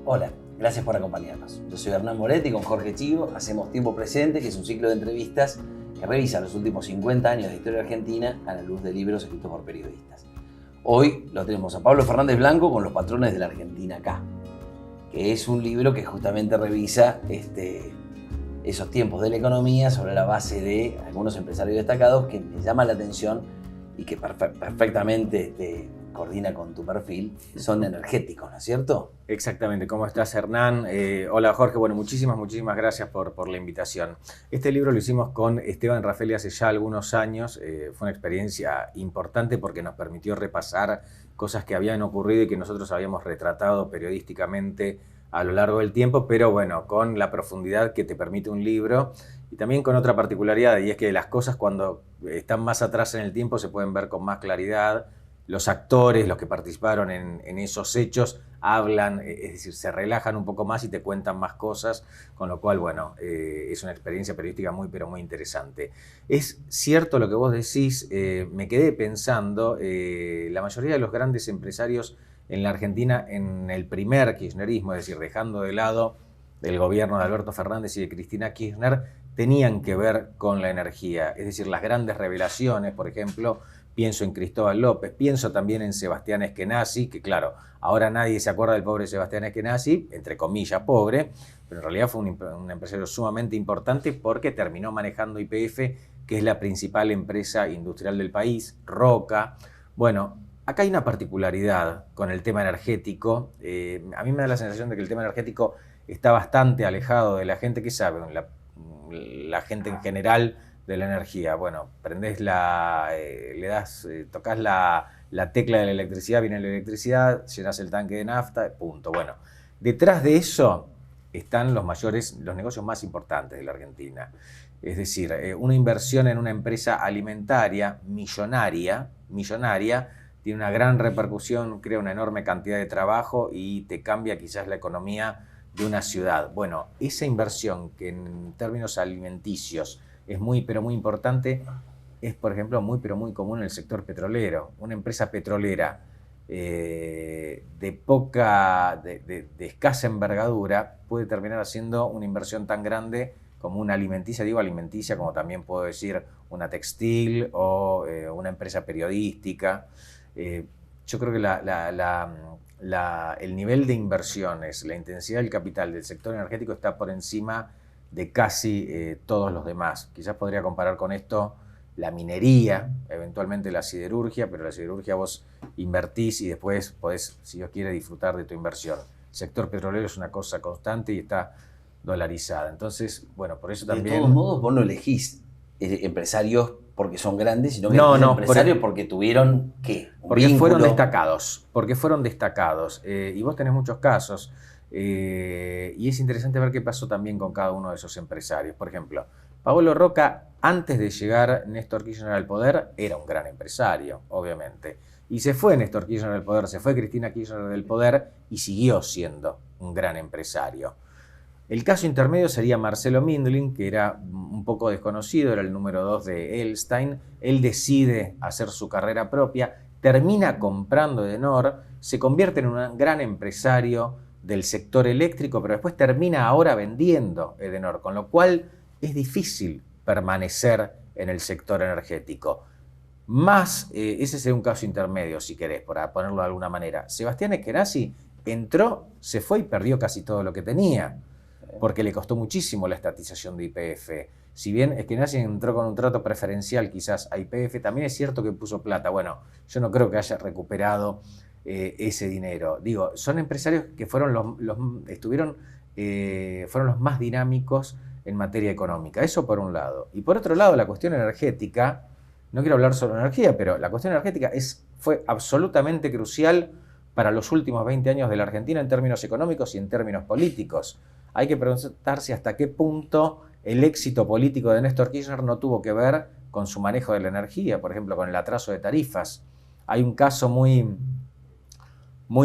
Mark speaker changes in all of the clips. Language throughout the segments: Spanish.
Speaker 1: Hola, gracias por acompañarnos. Yo soy Hernán Moretti, con Jorge Chivo hacemos Tiempo Presente, que es un ciclo de entrevistas que revisa los últimos 50 años de historia argentina a la luz de libros escritos por periodistas. Hoy lo tenemos a Pablo Fernández Blanco con Los patrones de la Argentina acá, que es un libro que justamente revisa esos tiempos de la economía sobre la base de algunos empresarios destacados que me llaman la atención y que perfectamente coordina con tu perfil, son energéticos, ¿no es cierto?
Speaker 2: Exactamente. ¿Cómo estás, Hernán? Hola, Jorge. Bueno, muchísimas gracias por la invitación. Este libro lo hicimos con Esteban Raffaelli hace ya algunos años. Fue una experiencia importante porque nos permitió repasar cosas que habían ocurrido y que nosotros habíamos retratado periodísticamente a lo largo del tiempo, pero bueno, con la profundidad que te permite un libro y también con otra particularidad, y es que las cosas cuando están más atrás en el tiempo se pueden ver con más claridad. Los actores, los que participaron en esos hechos, hablan, es decir, se relajan un poco más y te cuentan más cosas, con lo cual, bueno, es una experiencia periodística muy, pero muy interesante. Es cierto lo que vos decís, me quedé pensando, la mayoría de los grandes empresarios en la Argentina, en el primer kirchnerismo, es decir, dejando de lado el gobierno de Alberto Fernández y de Cristina Kirchner, tenían que ver con la energía, es decir, las grandes revelaciones, por ejemplo. Pienso en Cristóbal López, pienso también en Sebastián Eskenazi, que claro, ahora nadie se acuerda del pobre Sebastián Eskenazi, entre comillas pobre, pero en realidad fue un empresario sumamente importante porque terminó manejando YPF, que es la principal empresa industrial del país, Roca. Bueno, acá hay una particularidad con el tema energético. A mí me da la sensación de que el tema energético está bastante alejado de la gente que sabe, la gente en general de la energía. Bueno, prendés tocas la tecla de la electricidad, viene la electricidad, llenas el tanque de nafta, punto. Bueno, detrás de eso están los negocios más importantes de la Argentina. Es decir, una inversión en una empresa alimentaria millonaria, tiene una gran repercusión, crea una enorme cantidad de trabajo y te cambia quizás la economía de una ciudad. Bueno, esa inversión que en términos alimenticios es muy, pero muy importante, es, por ejemplo, muy, pero muy común en el sector petrolero. Una empresa petrolera de escasa envergadura puede terminar haciendo una inversión tan grande como una alimenticia, digo alimenticia, como también puedo decir una textil o una empresa periodística. Yo creo que el nivel de inversiones, la intensidad del capital del sector energético está por encima de casi todos los demás. Quizás podría comparar con esto la minería, eventualmente la siderurgia, pero la siderurgia vos invertís y después podés, si Dios quiere, disfrutar de tu inversión. El sector petrolero es una cosa constante y está dolarizada. Entonces, bueno, por eso también...
Speaker 1: De todos modos, vos no elegís empresarios porque son grandes, sino que
Speaker 2: No,
Speaker 1: elegís empresarios porque tuvieron, ¿qué?
Speaker 2: Porque
Speaker 1: vínculo.
Speaker 2: fueron destacados. Y vos tenés muchos casos. Y es interesante ver qué pasó también con cada uno de esos empresarios. Por ejemplo, Paolo Roca, antes de llegar Néstor Kirchner al poder, era un gran empresario, obviamente. Y se fue Néstor Kirchner del poder, se fue Cristina Kirchner del poder y siguió siendo un gran empresario. El caso intermedio sería Marcelo Mindlin, que era un poco desconocido, era el número 2 de Elstein. Él decide hacer su carrera propia, termina comprando Edenor, se convierte en un gran empresario del sector eléctrico, pero después termina ahora vendiendo Edenor, con lo cual es difícil permanecer en el sector energético. Ese sería un caso intermedio, si querés, para ponerlo de alguna manera. Sebastián Eskenazi entró, se fue y perdió casi todo lo que tenía, porque le costó muchísimo la estatización de YPF. Si bien Eskenazi entró con un trato preferencial quizás a YPF, también es cierto que puso plata. Bueno, yo no creo que haya recuperado ese dinero. Digo, son empresarios que fueron fueron los más dinámicos en materia económica. Eso por un lado. Y por otro lado, la cuestión energética, no quiero hablar solo de energía, pero la cuestión energética fue absolutamente crucial para los últimos 20 años de la Argentina en términos económicos y en términos políticos. Hay que preguntarse hasta qué punto el éxito político de Néstor Kirchner no tuvo que ver con su manejo de la energía, por ejemplo, con el atraso de tarifas. Hay un caso muy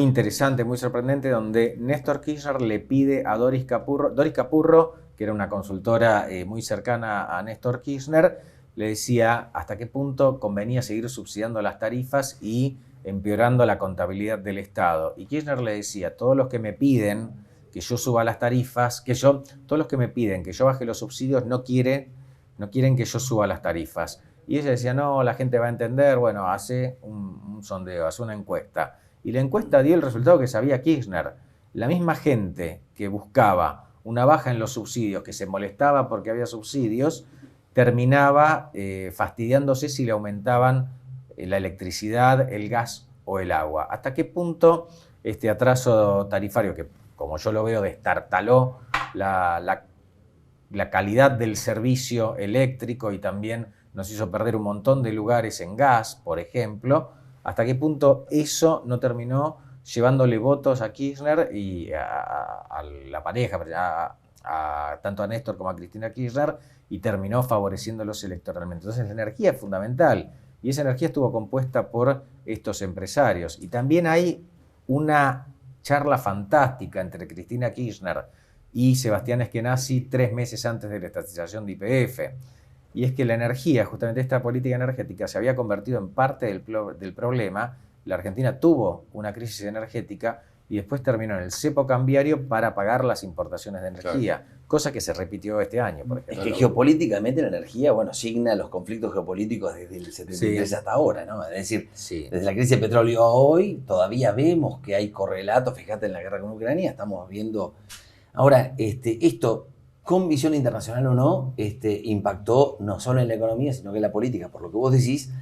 Speaker 2: interesante, muy sorprendente, donde Néstor Kirchner le pide a Doris Capurro, que era una consultora muy cercana a Néstor Kirchner, le decía hasta qué punto convenía seguir subsidiando las tarifas y empeorando la contabilidad del Estado. Y Kirchner le decía, todos los que me piden que yo suba las tarifas, todos los que me piden que yo baje los subsidios no quieren que yo suba las tarifas. Y ella decía, no, la gente va a entender, bueno, hace un sondeo, hace una encuesta. Y la encuesta dio el resultado que sabía Kirchner. La misma gente que buscaba una baja en los subsidios, que se molestaba porque había subsidios, terminaba fastidiándose si le aumentaban la electricidad, el gas o el agua. ¿Hasta qué punto este atraso tarifario, que como yo lo veo, destartaló la calidad del servicio eléctrico y también nos hizo perder un montón de lugares en gas, por ejemplo, hasta qué punto eso no terminó llevándole votos a Kirchner y a la pareja, tanto a Néstor como a Cristina Kirchner, y terminó favoreciéndolos electoralmente? Entonces la energía es fundamental y esa energía estuvo compuesta por estos empresarios. Y también hay una charla fantástica entre Cristina Kirchner y Sebastián Eskenazi 3 meses antes de la estatización de YPF. Y es que la energía, justamente esta política energética, se había convertido en parte del problema. La Argentina tuvo una crisis energética y después terminó en el cepo cambiario para pagar las importaciones de energía, claro, cosa que se repitió este año, por ejemplo.
Speaker 1: Es que geopolíticamente la energía, bueno, signa los conflictos geopolíticos desde el 73 hasta ahora, ¿no? Es decir, desde la crisis de petróleo a hoy, todavía vemos que hay correlatos. Fíjate en la guerra con Ucrania, estamos viendo. Ahora, esto, con visión internacional o no, impactó no solo en la economía, sino que en la política, por lo que vos decís,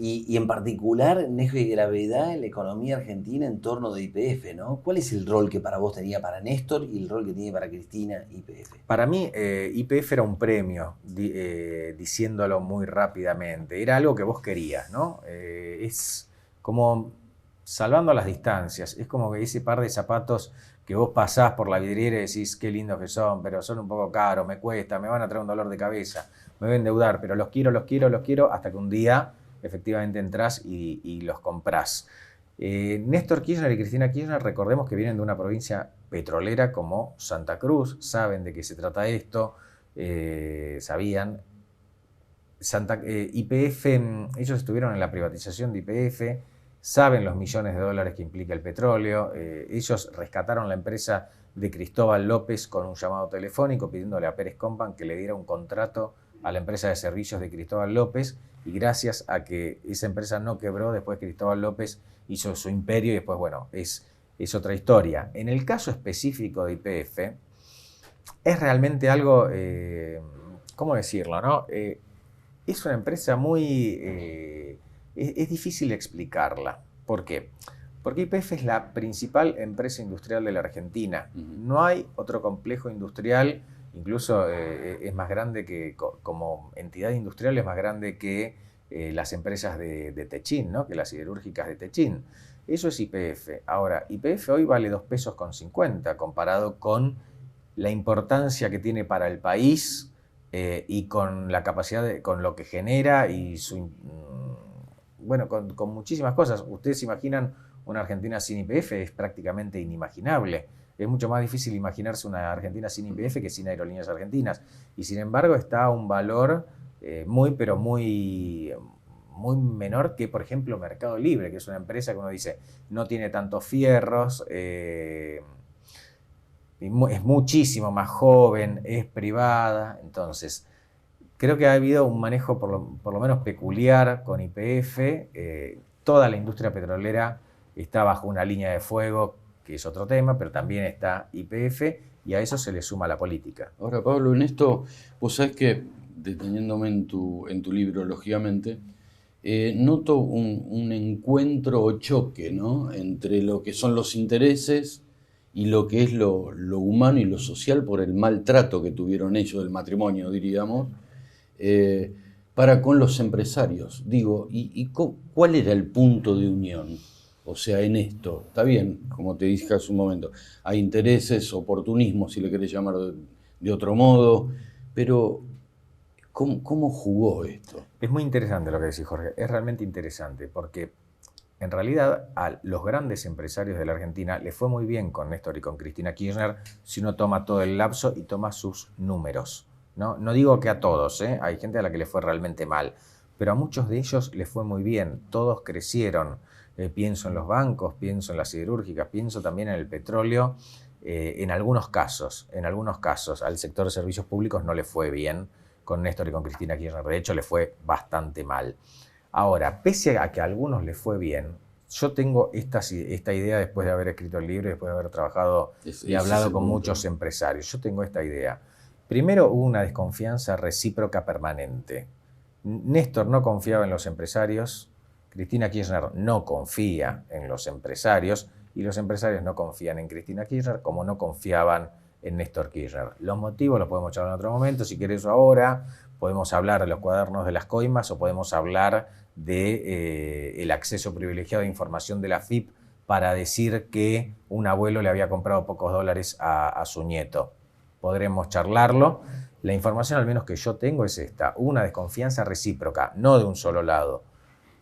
Speaker 1: y en particular, en eje de gravedad, en la economía argentina en torno de YPF, ¿no? ¿Cuál es el rol que para vos tenía para Néstor y el rol que tiene para Cristina YPF?
Speaker 2: Para mí, YPF era un premio, diciéndolo muy rápidamente. Era algo que vos querías, ¿no? Es como salvando las distancias. Es como que ese par de zapatos que vos pasás por la vidriera y decís qué lindos que son, pero son un poco caros, me cuesta, me van a traer un dolor de cabeza, me voy a endeudar, pero los quiero, hasta que un día efectivamente entrás y los comprás. Néstor Kirchner y Cristina Kirchner, recordemos que vienen de una provincia petrolera como Santa Cruz, saben de qué se trata esto, sabían. YPF, ellos estuvieron en la privatización de YPF, saben los millones de dólares que implica el petróleo. Ellos rescataron la empresa de Cristóbal López con un llamado telefónico pidiéndole a Pérez Compan que le diera un contrato a la empresa de servicios de Cristóbal López, y gracias a que esa empresa no quebró, después Cristóbal López hizo su imperio y después, bueno, es otra historia. En el caso específico de YPF, es realmente algo, ¿cómo decirlo, no? Es una empresa muy... es difícil explicarla. ¿Por qué? Porque YPF es la principal empresa industrial de la Argentina. No hay otro complejo industrial, incluso es más grande que, como entidad industrial, es más grande que las empresas de Techín, ¿no? Que las siderúrgicas de Techín. Eso es YPF. Ahora, YPF hoy vale 2,50 pesos comparado con la importancia que tiene para el país y con la capacidad, con lo que genera y bueno, con muchísimas cosas. Ustedes se imaginan una Argentina sin YPF, es prácticamente inimaginable. Es mucho más difícil imaginarse una Argentina sin YPF que sin Aerolíneas Argentinas. Y sin embargo está a un valor pero muy menor que, por ejemplo, Mercado Libre, que es una empresa que uno dice no tiene tantos fierros, es muchísimo más joven, es privada. Entonces, creo que ha habido un manejo por lo menos peculiar con YPF. Toda la industria petrolera está bajo una línea de fuego, que es otro tema, pero también está YPF, y a eso se le suma la política.
Speaker 3: Ahora, Pablo, en esto, vos sabés que, deteniéndome en tu libro, lógicamente, noto un encuentro o choque, ¿no?, entre lo que son los intereses y lo que es lo humano y lo social por el maltrato que tuvieron ellos del matrimonio, diríamos, para con los empresarios. Digo, ¿cuál era el punto de unión? O sea, en esto, está bien, como te dije hace un momento, hay intereses, oportunismo, si le querés llamar de otro modo, pero ¿cómo jugó esto?
Speaker 2: Es muy interesante lo que decís, Jorge, es realmente interesante, porque en realidad a los grandes empresarios de la Argentina les fue muy bien con Néstor y con Cristina Kirchner si uno toma todo el lapso y toma sus números. No digo que a todos, hay gente a la que les fue realmente mal, pero a muchos de ellos les fue muy bien, todos crecieron. Pienso en los bancos, pienso en las siderúrgicas, pienso también en el petróleo. En algunos casos, al sector de servicios públicos no le fue bien con Néstor y con Cristina Kirchner. De hecho, le fue bastante mal. Ahora, pese a que a algunos les fue bien, yo tengo esta idea después de haber escrito el libro y después de haber trabajado y hablado con muchos empresarios. Yo tengo esta idea. Primero, hubo una desconfianza recíproca permanente. Néstor no confiaba en los empresarios, Cristina Kirchner no confía en los empresarios y los empresarios no confían en Cristina Kirchner como no confiaban en Néstor Kirchner. Los motivos los podemos charlar en otro momento, si querés ahora, podemos hablar de los cuadernos de las coimas o podemos hablar del acceso privilegiado a información de la FIP para decir que un abuelo le había comprado pocos dólares a su nieto. Podremos charlarlo. La información al menos que yo tengo es esta, una desconfianza recíproca, no de un solo lado,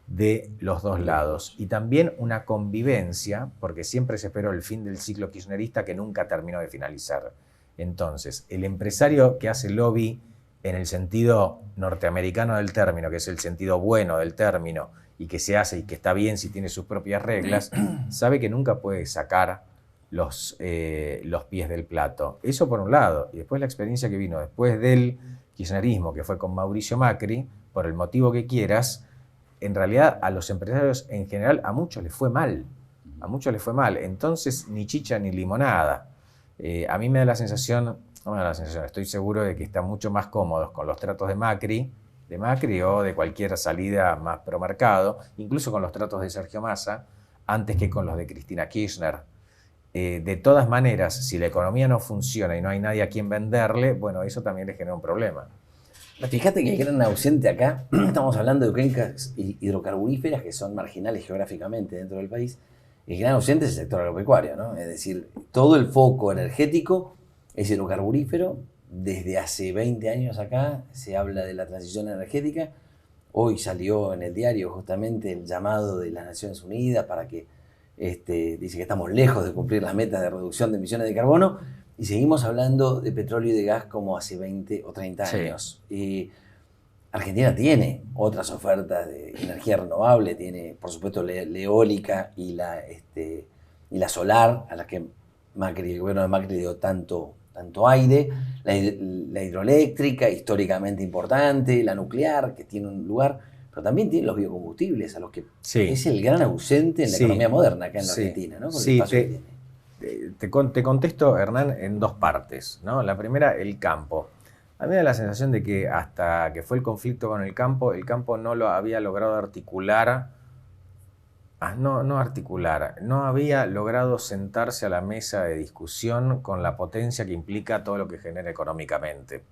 Speaker 2: de los dos lados. Y también una convivencia, porque siempre se esperó el fin del ciclo kirchnerista que nunca terminó de finalizar. Entonces, el empresario que hace lobby en el sentido norteamericano del término, que es el sentido bueno del término, y que se hace y que está bien si tiene sus propias reglas, sabe que nunca puede sacar los pies del plato. Eso por un lado. Y después la experiencia que vino después del kirchnerismo, que fue con Mauricio Macri, por el motivo que quieras, en realidad a los empresarios en general a muchos les fue mal. A muchos les fue mal. Entonces, ni chicha ni limonada. A mí me da la sensación, no me da la sensación, estoy seguro de que están mucho más cómodos con los tratos de Macri o de cualquier salida más pro mercado, incluso con los tratos de Sergio Massa, antes que con los de Cristina Kirchner. De todas maneras, si la economía no funciona y no hay nadie a quien venderle, bueno, eso también le genera un problema.
Speaker 1: Fíjate que el gran ausente acá, estamos hablando de cuencas hidrocarburíferas que son marginales geográficamente dentro del país, el gran ausente es el sector agropecuario, ¿no? Es decir, todo el foco energético es hidrocarburífero. Desde hace 20 años acá se habla de la transición energética. Hoy salió en el diario justamente el llamado de las Naciones Unidas para que dice que estamos lejos de cumplir las metas de reducción de emisiones de carbono y seguimos hablando de petróleo y de gas como hace 20 o 30 años. Sí. Y Argentina tiene otras ofertas de energía renovable, tiene por supuesto la eólica y la solar, a las que el gobierno de Macri dio tanto aire, la hidroeléctrica, históricamente importante, la nuclear, que tiene un lugar, pero también tiene los biocombustibles, a los que es el gran ausente en la economía moderna acá en la Argentina, ¿no?
Speaker 2: Sí, te contesto, Hernán, en dos partes, ¿no? La primera, el campo. A mí me da la sensación de que hasta que fue el conflicto con el campo no lo había logrado articular, no había logrado sentarse a la mesa de discusión con la potencia que implica todo lo que genera económicamente.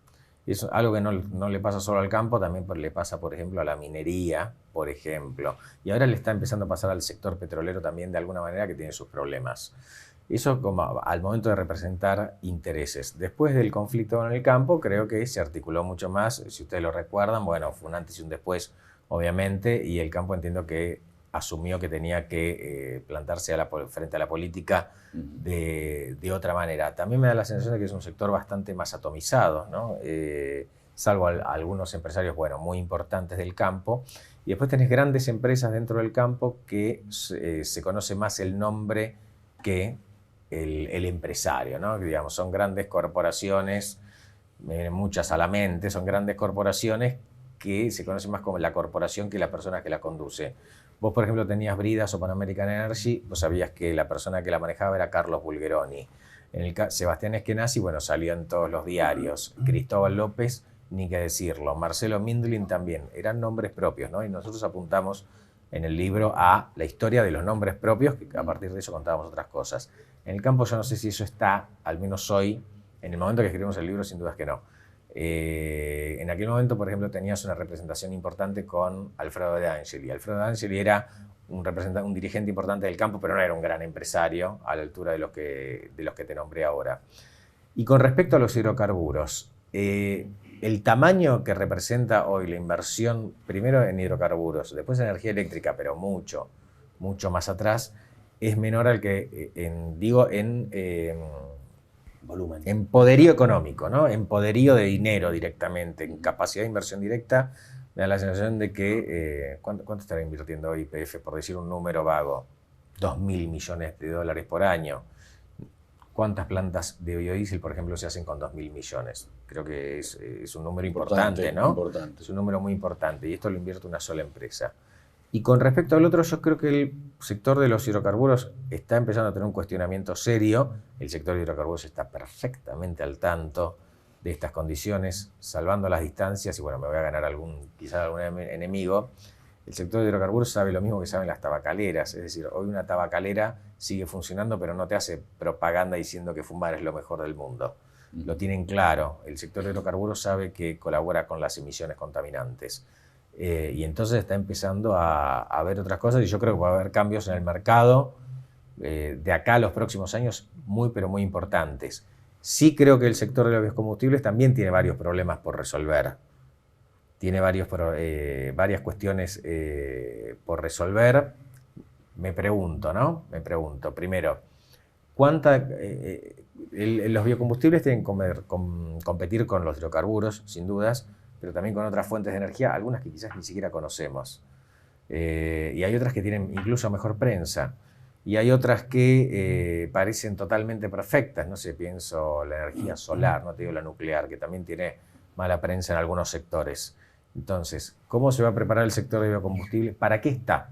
Speaker 2: Y es algo que no le pasa solo al campo, también le pasa, por ejemplo, a la minería, por ejemplo. Y ahora le está empezando a pasar al sector petrolero también, de alguna manera, que tiene sus problemas. Eso como al momento de representar intereses. Después del conflicto con el campo, creo que se articuló mucho más. Si ustedes lo recuerdan, bueno, fue un antes y un después, obviamente, y el campo entiendo que asumió que tenía que plantarse frente a la política de otra manera. También me da la sensación de que es un sector bastante más atomizado, ¿no? Salvo algunos empresarios, bueno, muy importantes del campo. Y después tenés grandes empresas dentro del campo que se conoce más el nombre que el empresario, ¿no? Que, digamos, son grandes corporaciones, muchas a la mente, son grandes corporaciones que se conocen más como la corporación que la persona que la conduce. Vos, por ejemplo, tenías Bridas o Pan American Energy, vos sabías que la persona que la manejaba era Carlos Bulgeroni. Sebastián Eskenazi, bueno, salió en todos los diarios. Cristóbal López, ni qué decirlo. Marcelo Mindlin también. Eran nombres propios, ¿no? Y nosotros apuntamos en el libro a la historia de los nombres propios, que a partir de eso contábamos otras cosas. En el campo yo no sé si eso está, al menos hoy, en el momento que escribimos el libro, sin dudas que no. En aquel momento, por ejemplo, tenías una representación importante con Alfredo De Angeli. Alfredo De Angeli era un dirigente importante del campo, pero no era un gran empresario a la altura de los que te nombré ahora. Y con respecto a los hidrocarburos, el tamaño que representa hoy la inversión, primero en hidrocarburos, después en energía eléctrica, pero mucho más atrás, es menor al que,
Speaker 1: volumen.
Speaker 2: En poderío económico, ¿no? En poderío de dinero directamente, en capacidad de inversión directa, me da la sensación de que, ¿cuánto estará invirtiendo hoy YPF? Por decir un número vago, 2.000 millones de dólares por año. ¿Cuántas plantas de biodiesel, por ejemplo, se hacen con 2.000 millones? Creo que es un número importante, ¿no?
Speaker 3: Importante.
Speaker 2: Es un número muy importante y esto lo invierte una sola empresa. Y con respecto al otro, yo creo que el sector de los hidrocarburos está empezando a tener un cuestionamiento serio. El sector de hidrocarburos está perfectamente al tanto de estas condiciones, salvando las distancias, y bueno, me voy a ganar quizás algún enemigo. El sector de hidrocarburos sabe lo mismo que saben las tabacaleras, es decir, hoy una tabacalera sigue funcionando, pero no te hace propaganda diciendo que fumar es lo mejor del mundo. Lo tienen claro, el sector de hidrocarburos sabe que colabora con las emisiones contaminantes. Y entonces está empezando a ver otras cosas, y yo creo que va a haber cambios en el mercado de acá a los próximos años muy, pero muy importantes. Sí creo que el sector de los biocombustibles también tiene varios problemas por resolver. Tiene varias cuestiones por resolver. Me pregunto, primero, los biocombustibles tienen que competir con los hidrocarburos, sin dudas, pero también con otras fuentes de energía, algunas que quizás ni siquiera conocemos. Y hay otras que tienen incluso mejor prensa. Y hay otras que parecen totalmente perfectas. No sé, pienso la energía solar, no te digo la nuclear, que también tiene mala prensa en algunos sectores. Entonces, ¿cómo se va a preparar el sector de biocombustible? ¿Para qué está?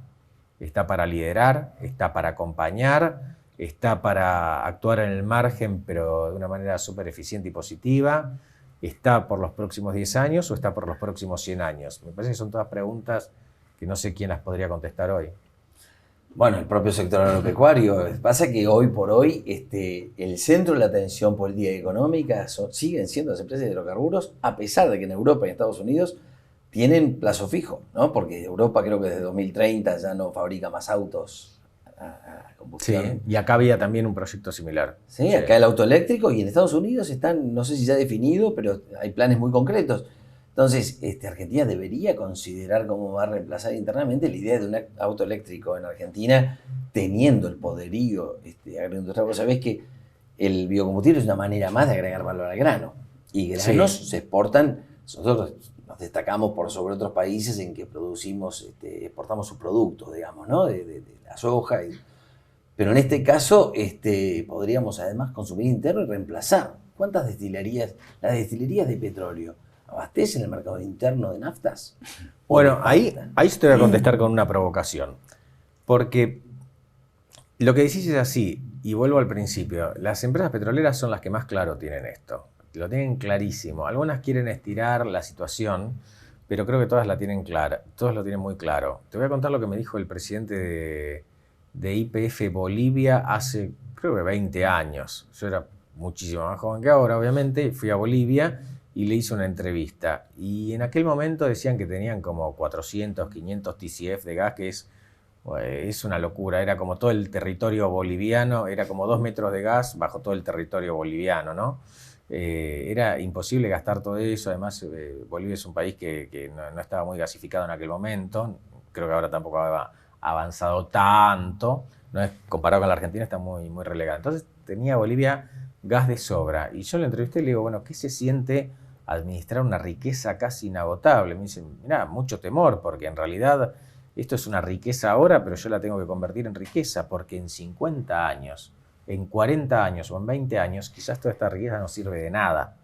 Speaker 2: ¿Está para liderar? ¿Está para acompañar? ¿Está para actuar en el margen, pero de una manera súper eficiente y positiva? ¿Está por los próximos 10 años o está por los próximos 100 años? Me parece que son todas preguntas que no sé quién las podría contestar hoy.
Speaker 1: Bueno, el propio sector agropecuario. Pasa que hoy por hoy el centro de la atención política y económica siguen siendo las empresas de hidrocarburos, a pesar de que en Europa y en Estados Unidos tienen plazo fijo, ¿no? Porque Europa creo que desde 2030 ya no fabrica más autos a combustión.
Speaker 2: Sí, y acá había también un proyecto similar.
Speaker 1: Sí, acá el auto eléctrico, y en Estados Unidos están, no sé si ya definido, pero hay planes muy concretos. Entonces, Argentina debería considerar cómo va a reemplazar internamente la idea de un auto eléctrico en Argentina, teniendo el poderío agroindustrial. Vos sabés que el biocombustible es una manera más de agregar valor al grano. Y granos se exportan. Nosotros nos destacamos por sobre otros países en que exportamos sus productos, digamos, ¿no? De la soja. Pero en este caso podríamos además consumir interno y reemplazar. ¿Cuántas destilerías? Las destilerías de petróleo abastecen el mercado interno de naftas.
Speaker 2: Bueno, ahí sí te voy a contestar con una provocación. Porque lo que decís es así, y vuelvo al principio. Las empresas petroleras son las que más claro tienen esto. Lo tienen clarísimo. Algunas quieren estirar la situación, pero creo que todas la tienen clara. Todos lo tienen muy claro. Te voy a contar lo que me dijo el presidente de YPF Bolivia hace, creo que 20 años. Yo era muchísimo más joven que ahora, obviamente. Fui a Bolivia y le hice una entrevista. Y en aquel momento decían que tenían como 400, 500 TCF de gas, que es una locura. Era como todo el territorio boliviano, era como 2 metros de gas bajo todo el territorio boliviano, ¿no? Era imposible gastar todo eso. Además, Bolivia es un país que no estaba muy gasificado en aquel momento. Creo que ahora tampoco ha avanzado tanto. No es, comparado con la Argentina, está muy, muy relegado. Entonces tenía Bolivia gas de sobra. Y yo le entrevisté y le digo, bueno, ¿qué se siente administrar una riqueza casi inagotable? Me dice, mirá, mucho temor, porque en realidad esto es una riqueza ahora, pero yo la tengo que convertir en riqueza, porque en 50 años, en 40 años o en 20 años, quizás toda esta riqueza no sirve de nada,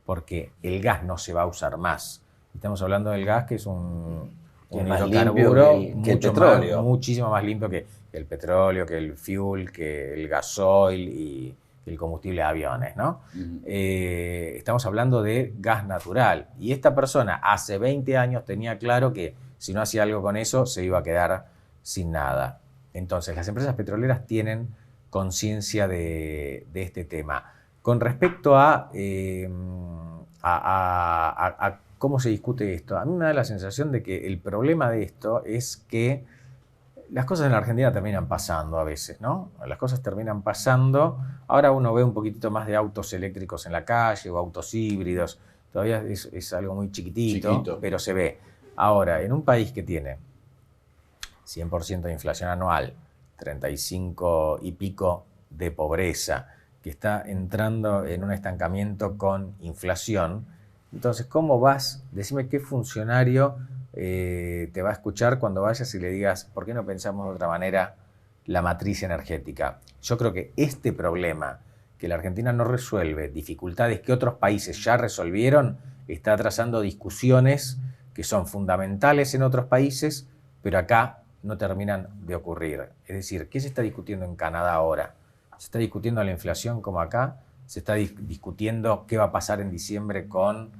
Speaker 2: porque el gas no se va a usar más. Estamos hablando del gas, que es un hidrocarburo
Speaker 1: que el petróleo.
Speaker 2: Muchísimo más limpio que el petróleo, que el fuel, que el gasoil y el combustible de aviones, ¿no? Estamos hablando de gas natural. Y esta persona hace 20 años tenía claro que si no hacía algo con eso, se iba a quedar sin nada. Entonces, las empresas petroleras tienen conciencia de este tema. Con respecto a cómo se discute esto, a mí me da la sensación de que el problema de esto es que las cosas en la Argentina terminan pasando a veces, ¿no? Las cosas terminan pasando. Ahora uno ve un poquitito más de autos eléctricos en la calle o autos híbridos. Todavía es algo muy chiquitito, pero se ve. Ahora, en un país que tiene 100% de inflación anual, 35 y pico de pobreza, que está entrando en un estancamiento con inflación, entonces, ¿cómo vas? Decime qué funcionario te va a escuchar cuando vayas y le digas, ¿por qué no pensamos de otra manera la matriz energética? Yo creo que este problema que la Argentina no resuelve dificultades que otros países ya resolvieron, está trazando discusiones que son fundamentales en otros países, pero acá no terminan de ocurrir. Es decir, ¿qué se está discutiendo en Canadá ahora? ¿Se está discutiendo la inflación como acá? ¿Se está discutiendo qué va a pasar en diciembre con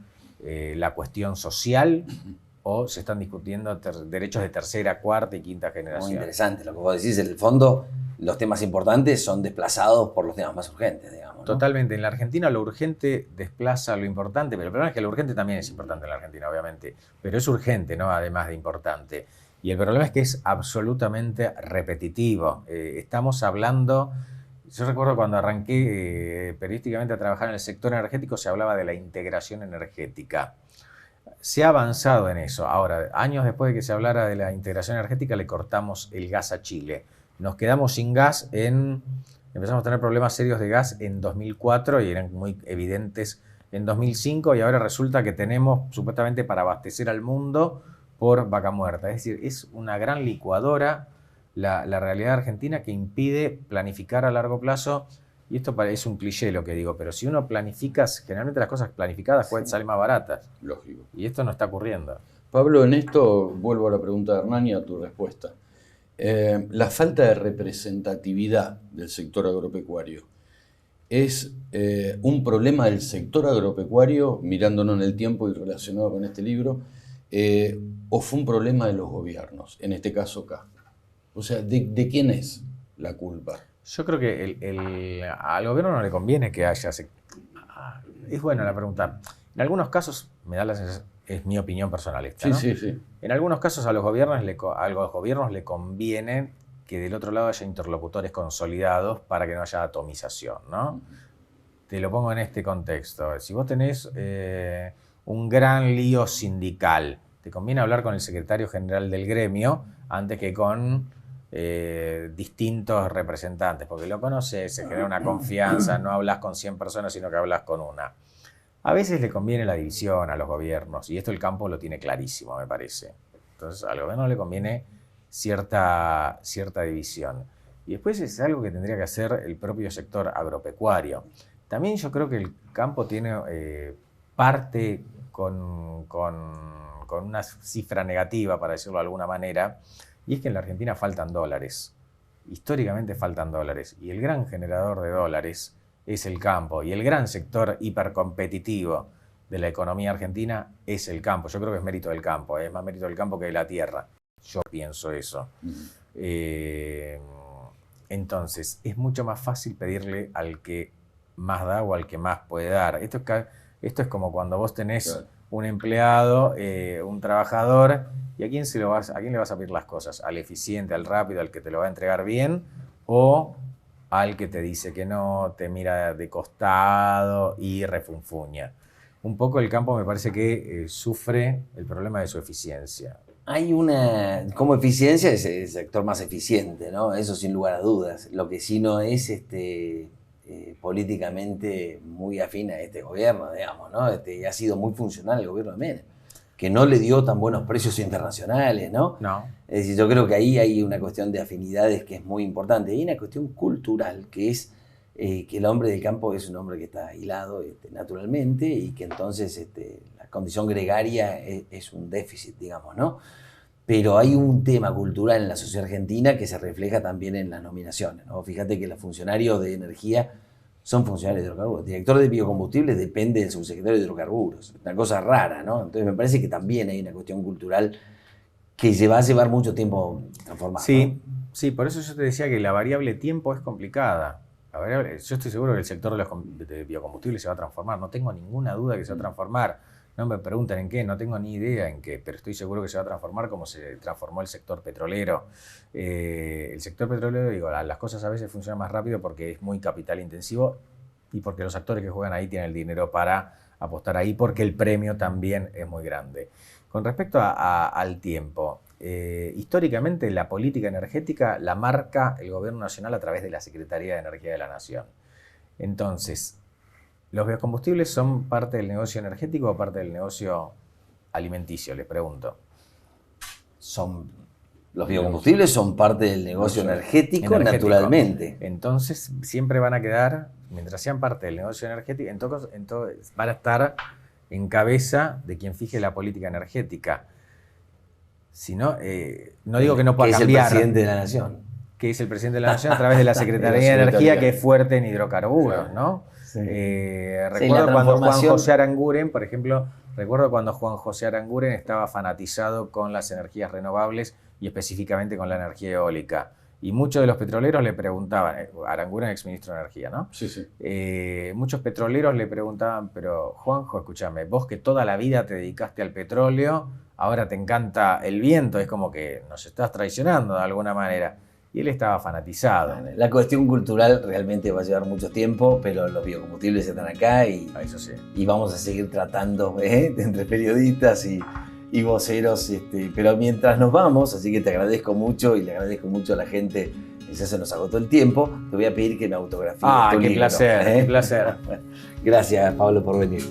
Speaker 2: la cuestión social? ¿O se están discutiendo derechos de tercera, cuarta y quinta generación?
Speaker 1: Muy interesante lo que vos decís. En el fondo, los temas importantes son desplazados por los temas más urgentes, digamos, ¿no?
Speaker 2: Totalmente. En la Argentina lo urgente desplaza lo importante, pero el problema es que lo urgente también es importante en la Argentina, obviamente. Pero es urgente, ¿no? Además de importante. Y el problema es que es absolutamente repetitivo. Estamos hablando... Yo recuerdo cuando arranqué periodísticamente a trabajar en el sector energético, se hablaba de la integración energética. Se ha avanzado en eso. Ahora, años después de que se hablara de la integración energética, le cortamos el gas a Chile. Nos quedamos sin gas empezamos a tener problemas serios de gas en 2004 y eran muy evidentes en 2005, y ahora resulta que tenemos supuestamente para abastecer al mundo por vaca muerta. Es decir, es una gran licuadora la realidad argentina que impide planificar a largo plazo. Y esto es un cliché lo que digo, pero si uno planifica, generalmente las cosas planificadas salen más baratas.
Speaker 3: Lógico.
Speaker 2: Y esto no está ocurriendo.
Speaker 3: Pablo, en esto vuelvo a la pregunta de Hernán y a tu respuesta. La falta de representatividad del sector agropecuario es un problema del sector agropecuario, mirándonos en el tiempo y relacionado con este libro, o fue un problema de los gobiernos, en este caso acá. O sea, ¿de quién es la culpa?
Speaker 2: Yo creo que al gobierno no le conviene que haya... Es buena la pregunta. En algunos casos, me da la sensación, es mi opinión personal esta, ¿no?
Speaker 3: Sí.
Speaker 2: En algunos casos a los gobiernos le conviene que del otro lado haya interlocutores consolidados para que no haya atomización, ¿no? Te lo pongo en este contexto. Si vos tenés un gran lío sindical, te conviene hablar con el secretario general del gremio antes que con distintos representantes, porque lo conoces, se genera una confianza, no hablas con 100 personas, sino que hablas con una. A veces le conviene la división a los gobiernos, y esto el campo lo tiene clarísimo, me parece. Entonces, al gobierno le conviene cierta división. Y después es algo que tendría que hacer el propio sector agropecuario. También yo creo que el campo tiene parte con una cifra negativa, para decirlo de alguna manera, y es que en la Argentina faltan dólares. Históricamente faltan dólares, y el gran generador de dólares es el campo, y el gran sector hipercompetitivo de la economía argentina es el campo. Yo creo que es mérito del campo, es más mérito del campo que de la tierra. Yo pienso eso. Entonces, es mucho más fácil pedirle al que más da o al que más puede dar. Esto es como cuando vos tenés un empleado, un trabajador, ¿y a quién le vas a pedir las cosas? ¿Al eficiente, al rápido, al que te lo va a entregar bien? ¿O al que te dice que no, te mira de costado y refunfuña? Un poco el campo me parece que sufre el problema de su eficiencia.
Speaker 1: Como eficiencia es el sector más eficiente, ¿no? Eso sin lugar a dudas. Lo que sí no es políticamente muy afín a este gobierno, digamos, ¿no? Ha sido muy funcional el gobierno de Menem, que no le dio tan buenos precios internacionales, ¿no?
Speaker 2: No.
Speaker 1: Es decir, yo creo que ahí hay una cuestión de afinidades que es muy importante. Hay una cuestión cultural que es que el hombre del campo es un hombre que está aislado naturalmente, y que entonces la condición gregaria es un déficit, digamos, ¿no? Pero hay un tema cultural en la sociedad argentina que se refleja también en las nominaciones, ¿no? Fíjate que los funcionarios de energía son funcionarios de hidrocarburos. El director de biocombustibles depende del subsecretario de hidrocarburos. Una cosa rara, ¿no? Entonces me parece que también hay una cuestión cultural que se va a llevar mucho tiempo transformar.
Speaker 2: Sí,
Speaker 1: ¿no?
Speaker 2: sí, por eso yo te decía que la variable tiempo es complicada. Yo estoy seguro que el sector de biocombustibles se va a transformar. No tengo ninguna duda que se va a transformar. No me preguntan en qué, no tengo ni idea en qué, pero estoy seguro que se va a transformar como se transformó el sector petrolero. El sector petrolero, digo, las cosas a veces funcionan más rápido porque es muy capital intensivo y porque los actores que juegan ahí tienen el dinero para apostar ahí, porque el premio también es muy grande. Con respecto al tiempo, históricamente la política energética la marca el gobierno nacional a través de la Secretaría de Energía de la Nación. Entonces, ¿los biocombustibles son parte del negocio energético o parte del negocio alimenticio? Les pregunto.
Speaker 1: Los biocombustibles son parte del negocio energético naturalmente.
Speaker 2: Entonces, siempre van a quedar mientras sean parte del negocio energético, van a estar en cabeza de quien fije la política energética. Si no, no digo que no pueda cambiar.
Speaker 1: Es el presidente de la Nación.
Speaker 2: Que es el presidente de la Nación a través de la Secretaría de Energía, que es fuerte en hidrocarburos, ¿no? Sí. Recuerdo cuando Juan José Aranguren, por ejemplo, estaba fanatizado con las energías renovables y específicamente con la energía eólica. Y muchos de los petroleros le preguntaban, Aranguren, exministro de Energía, ¿no?
Speaker 3: Sí, sí.
Speaker 2: Muchos petroleros le preguntaban, pero Juanjo, escúchame, vos que toda la vida te dedicaste al petróleo, ahora te encanta el viento, es como que nos estás traicionando de alguna manera. Y él estaba fanatizado.
Speaker 1: La cuestión cultural realmente va a llevar mucho tiempo, pero los biocombustibles están acá y,
Speaker 2: eso sí.
Speaker 1: Y vamos a seguir tratando entre periodistas y voceros, pero mientras nos vamos, así que te agradezco mucho y le agradezco mucho a la gente, ya se nos agotó el tiempo, te voy a pedir que me autografíes tu libro.
Speaker 2: Placer, qué placer.
Speaker 1: Gracias, Pablo, por venir.